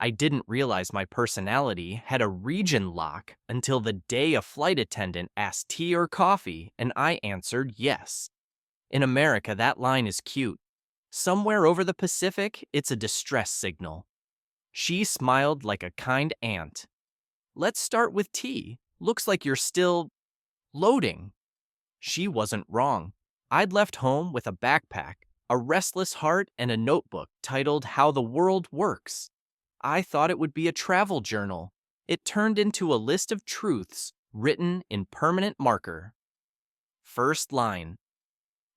I didn't realize my personality had a region lock until the day a flight attendant asked tea or coffee and I answered yes. In America, that line is cute. Somewhere over the Pacific, it's a distress signal. She smiled like a kind aunt. Let's start with tea. Looks like you're still loading. She wasn't wrong. I'd left home with a backpack, a restless heart, and a notebook titled How the World Works. I thought it would be a travel journal. It turned into a list of truths written in permanent marker. First line.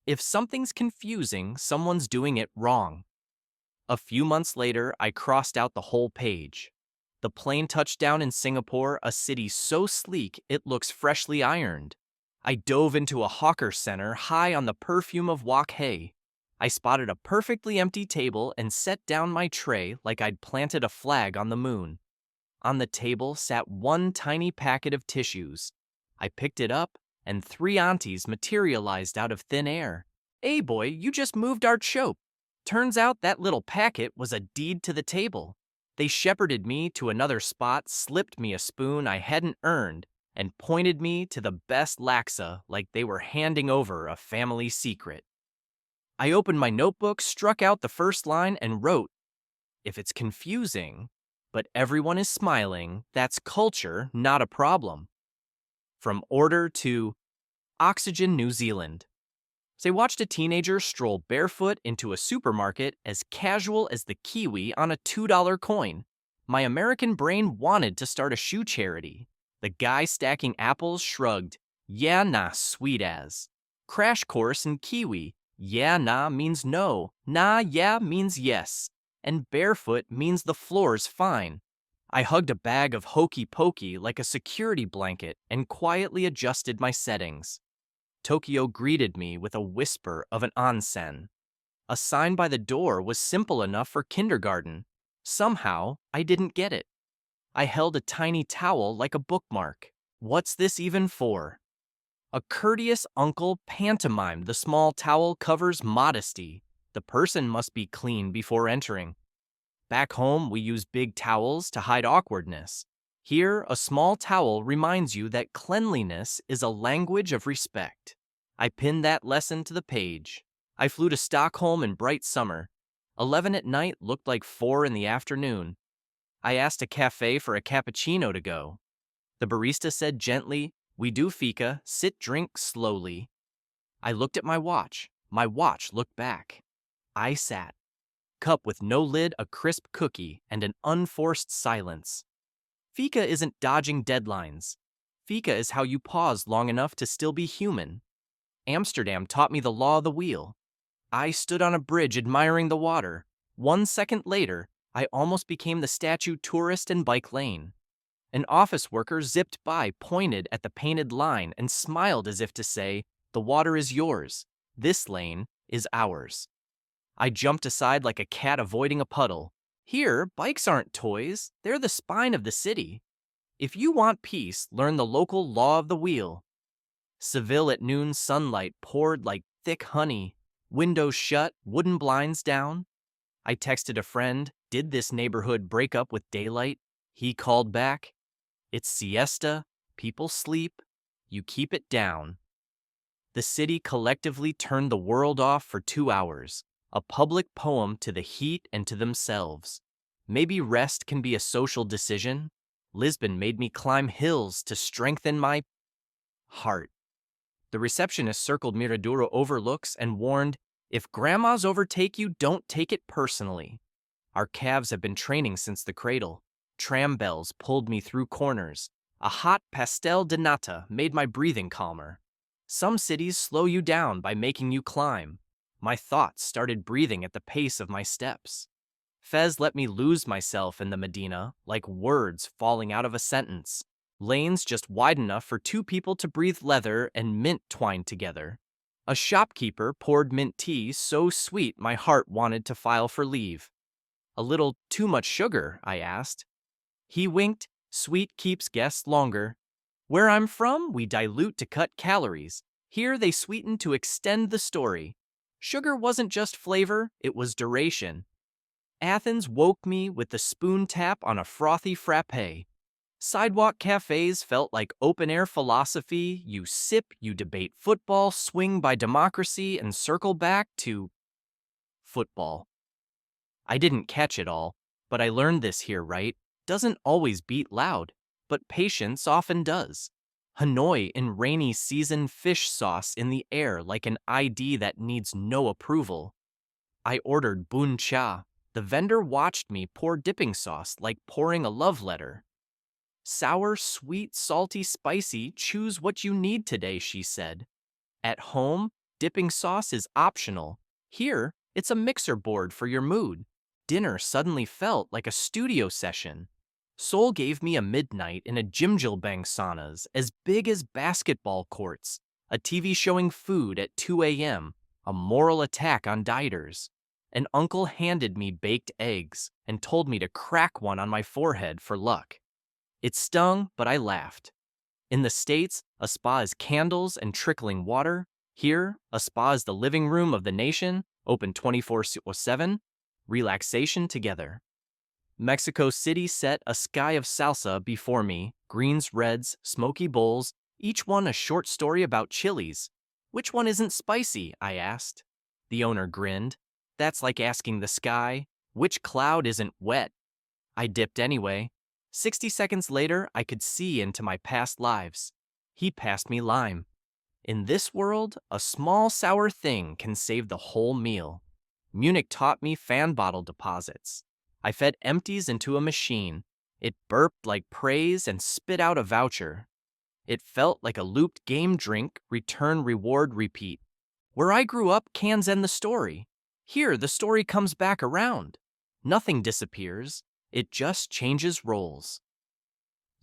If something's confusing, someone's doing it wrong. A few months later, I crossed out the whole page. The plane touched down in Singapore, a city so sleek it looks freshly ironed. I dove into a hawker center high on the perfume of wok hei. I spotted a perfectly empty table and set down my tray like I'd planted a flag on the moon. On the table sat one tiny packet of tissues. I picked it up, and three aunties materialized out of thin air. "Hey boy, you just moved our chope." Turns out that little packet was a deed to the table. They shepherded me to another spot, slipped me a spoon I hadn't earned, and pointed me to the best laksa like they were handing over a family secret. I opened my notebook, struck out the first line, and wrote, "If it's confusing, but everyone is smiling, that's culture, not a problem." From order to Oxygen, New Zealand. They watched a teenager stroll barefoot into a supermarket as casual as the kiwi on a $2 coin. My American brain wanted to start a shoe charity. The guy stacking apples shrugged. "Yeah, nah, sweet as." Crash course in kiwi. Yeah, nah means no. Nah, yeah means yes. And barefoot means the floor's fine. I hugged a bag of hokey pokey like a security blanket and quietly adjusted my settings. Tokyo greeted me with a whisper of an onsen. A sign by the door was simple enough for kindergarten. Somehow, I didn't get it. I held a tiny towel like a bookmark. What's this even for? A courteous uncle pantomimed the small towel covers modesty. The person must be clean before entering. Back home, we use big towels to hide awkwardness. Here, a small towel reminds you that cleanliness is a language of respect. I pinned that lesson to the page. I flew to Stockholm in bright summer. 11 at night looked like 4 in the afternoon. I asked a cafe for a cappuccino to go. The barista said gently, "We do fika, sit drink slowly." I looked at my watch. My watch looked back. I sat. Cup with no lid, a crisp cookie, and an unforced silence. Fika isn't dodging deadlines. Fika is how you pause long enough to still be human. Amsterdam taught me the law of the wheel. I stood on a bridge admiring the water. 1 second later, I almost became the statue tourist in Bike Lane. An office worker zipped by, pointed at the painted line, and smiled as if to say, "The water is yours. This lane is ours." I jumped aside like a cat avoiding a puddle. Here, bikes aren't toys. They're the spine of the city. If you want peace, learn the local law of the wheel. Seville at noon, sunlight poured like thick honey. Windows shut, wooden blinds down. I texted a friend, "Did this neighborhood break up with daylight?" He called back, "It's siesta, people sleep, you keep it down." The city collectively turned the world off for 2 hours. A public poem to the heat and to themselves. Maybe rest can be a social decision. Lisbon made me climb hills to strengthen my heart. The receptionist circled Miradoro overlooks and warned, "If grandmas overtake you, don't take it personally." Our calves have been training since the cradle. Tram bells pulled me through corners. A hot pastel de nata made my breathing calmer. Some cities slow you down by making you climb. My thoughts started breathing at the pace of my steps. Fez let me lose myself in the Medina, like words falling out of a sentence. Lanes just wide enough for 2 people to breathe leather and mint twined together. A shopkeeper poured mint tea so sweet my heart wanted to file for leave. "A little too much sugar?" I asked. He winked, "Sweet keeps guests longer." Where I'm from, we dilute to cut calories. Here they sweeten to extend the story. Sugar wasn't just flavor, it was duration. Athens woke me with the spoon tap on a frothy frappe. Sidewalk cafes felt like open-air philosophy. You sip, you debate football, swing by democracy, and circle back to football. I didn't catch it all, but I learned this here, right? Doesn't always beat loud, but patience often does. Hanoi in rainy season, fish sauce in the air like an ID that needs no approval. I ordered bun cha. The vendor watched me pour dipping sauce like pouring a love letter. Sour, sweet, salty, spicy, choose what you need today, she said. At home, dipping sauce is optional. Here, it's a mixer board for your mood. Dinner suddenly felt like a studio session. Seoul gave me a midnight in a jjimjilbang saunas as big as basketball courts, a TV showing food at 2 a.m., a moral attack on dieters. An uncle handed me baked eggs and told me to crack one on my forehead for luck. It stung, but I laughed. In the States, a spa is candles and trickling water. Here, a spa is the living room of the nation, open 24/7, relaxation together. Mexico City set a sky of salsa before me, greens, reds, smoky bowls, each one a short story about chilies. Which one isn't spicy? I asked. The owner grinned. That's like asking the sky, which cloud isn't wet? I dipped anyway. 60 seconds later, I could see into my past lives. He passed me lime. In this world, a small sour thing can save the whole meal. Munich taught me fan bottle deposits. I fed empties into a machine. It burped like praise and spit out a voucher. It felt like a looped game drink, return, reward, repeat. Where I grew up, cans end the story. Here, the story comes back around. Nothing disappears. It just changes roles.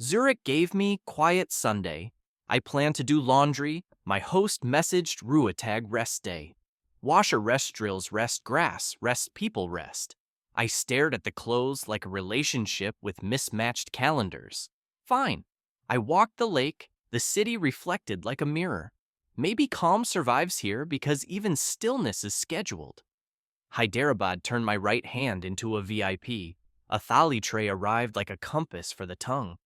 Zurich gave me quiet Sunday. I planned to do laundry. My host messaged Ruhetag rest day. Washer rest drills, rest grass, rest people rest. I stared at the clothes like a relationship with mismatched calendars. Fine. I walked the lake. The city reflected like a mirror. Maybe calm survives here because even stillness is scheduled. Hyderabad turned my right hand into a VIP. A thali tray arrived like a compass for the tongue.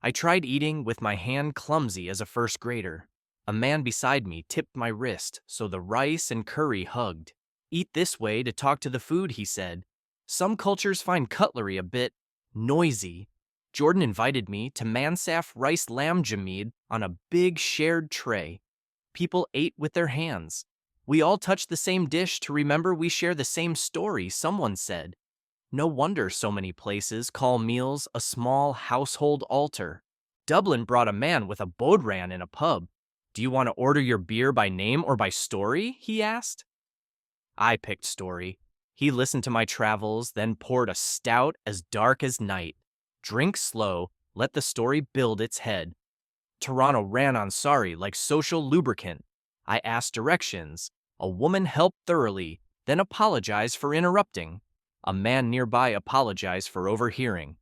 I tried eating with my hand clumsy as a first grader. A man beside me tipped my wrist so the rice and curry hugged. Eat this way to talk to the food, he said. Some cultures find cutlery a bit noisy. Jordan invited me to Mansaf rice lamb jamid on a big shared tray. People ate with their hands. We all touched the same dish to remember we share the same story, someone said. No wonder so many places call meals a small household altar. Dublin brought a man with a bodhran in a pub. Do you want to order your beer by name or by story? He asked. I picked story. He listened to my travels, then poured a stout as dark as night. Drink slow, let the story build its head. Toronto ran on sorry like social lubricant. I asked directions. A woman helped thoroughly, then apologized for interrupting. A man nearby apologized for overhearing.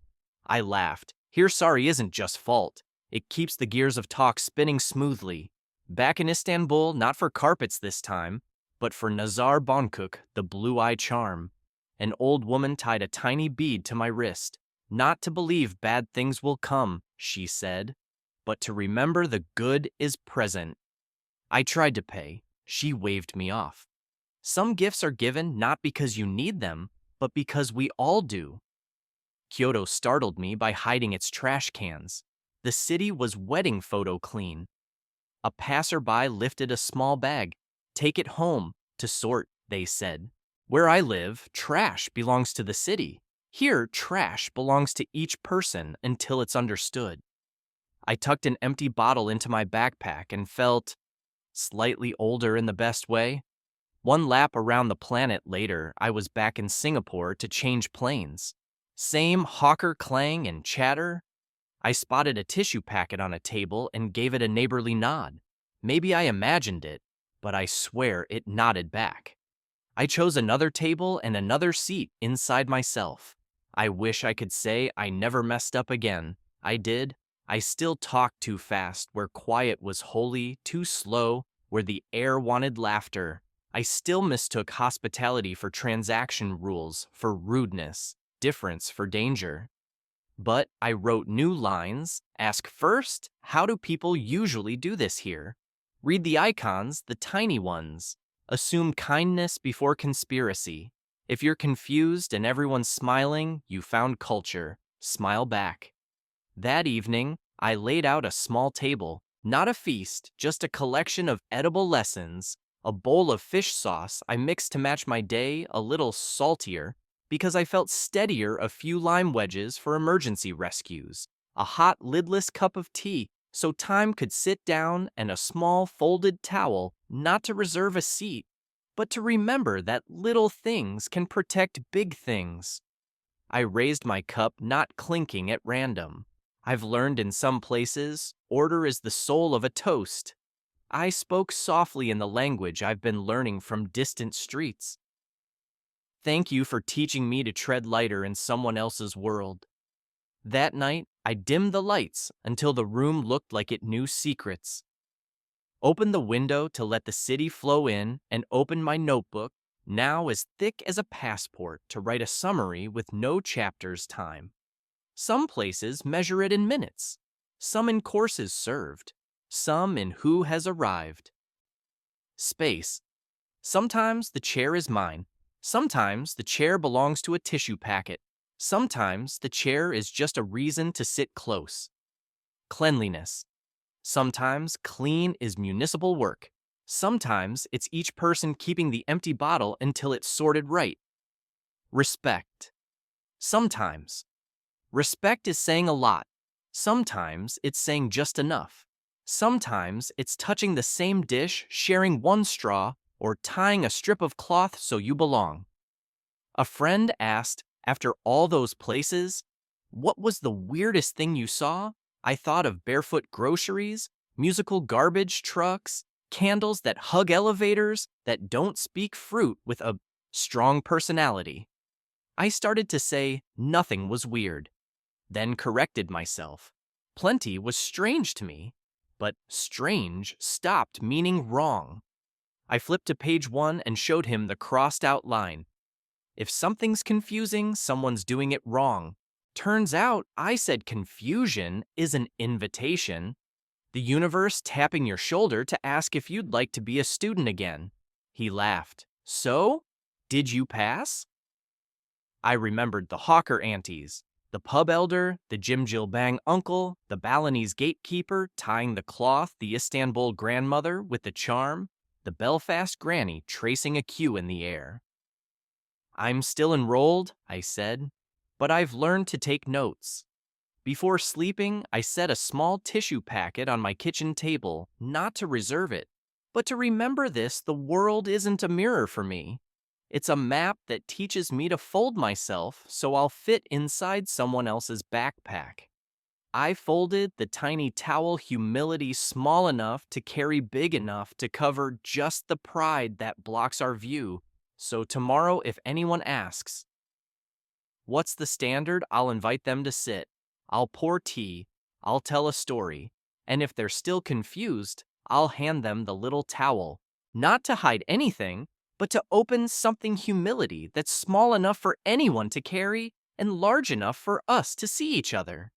I laughed. Here sorry isn't just fault. It keeps the gears of talk spinning smoothly. Back in Istanbul, not for carpets this time, but for Nazar Bonkuk, the blue-eye charm. An old woman tied a tiny bead to my wrist. Not to believe bad things will come, she said, but to remember the good is present. I tried to pay. She waved me off. Some gifts are given not because you need them, but because we all do. Kyoto startled me by hiding its trash cans. The city was wedding photo clean. A passerby lifted a small bag. Take it home to sort, they said. Where I live, trash belongs to the city. Here, trash belongs to each person until it's understood. I tucked an empty bottle into my backpack and felt slightly older in the best way. One lap around the planet later, I was back in Singapore to change planes. Same hawker clang and chatter. I spotted a tissue packet on a table and gave it a neighborly nod. Maybe I imagined it, but I swear it nodded back. I chose another table and another seat inside myself. I wish I could say I never messed up again. I did. I still talked too fast where quiet was holy, too slow where the air wanted laughter. I still mistook hospitality for transaction rules, for rudeness, difference for danger. But I wrote new lines. Ask first, how do people usually do this here? Read the icons, the tiny ones. Assume kindness before conspiracy. If you're confused and everyone's smiling, you found culture. Smile back. That evening, I laid out a small table, not a feast, just a collection of edible lessons, a bowl of fish sauce I mixed to match my day, a little saltier, because I felt steadier, a few lime wedges for emergency rescues, a hot lidless cup of tea so time could sit down, and a small folded towel, not to reserve a seat, but to remember that little things can protect big things. I raised my cup, not clinking at random. I've learned in some places, order is the soul of a toast. I spoke softly in the language I've been learning from distant streets. Thank you for teaching me to tread lighter in someone else's world. That night, I dimmed the lights until the room looked like it knew secrets. Opened the window to let the city flow in, and opened my notebook, now as thick as a passport, to write a summary with no chapters time. Some places measure it in minutes, some in courses served, some in who has arrived. Space. Sometimes the chair is mine. Sometimes the chair belongs to a tissue packet. Sometimes the chair is just a reason to sit close. Cleanliness. Sometimes clean is municipal work. Sometimes it's each person keeping the empty bottle until it's sorted right. Respect. Sometimes respect is saying a lot. Sometimes it's saying just enough. Sometimes it's touching the same dish, sharing one straw, or tying a strip of cloth so you belong. A friend asked, after all those places, what was the weirdest thing you saw? I thought of barefoot groceries, musical garbage trucks, candles that hug elevators, that don't speak fruit with a strong personality. I started to say nothing was weird, then corrected myself. Plenty was strange to me, but strange stopped meaning wrong. I flipped to page 1 and showed him the crossed out line. If something's confusing, someone's doing it wrong. Turns out I said confusion is an invitation. The universe tapping your shoulder to ask if you'd like to be a student again. He laughed. So? Did you pass? I remembered the hawker aunties, the pub elder, the Jim Jill Bang uncle, the Balinese gatekeeper tying the cloth, the Istanbul grandmother with the charm, the Belfast granny tracing a cue in the air. I'm still enrolled, I said, but I've learned to take notes. Before sleeping, I set a small tissue packet on my kitchen table, not to reserve it, but to remember this: the world isn't a mirror for me. It's a map that teaches me to fold myself so I'll fit inside someone else's backpack. I folded the tiny towel, humility small enough to carry, big enough to cover just the pride that blocks our view. So tomorrow, if anyone asks, what's the standard? I'll invite them to sit. I'll pour tea. I'll tell a story. And if they're still confused, I'll hand them the little towel. Not to hide anything, but to open something: humility that's small enough for anyone to carry and large enough for us to see each other.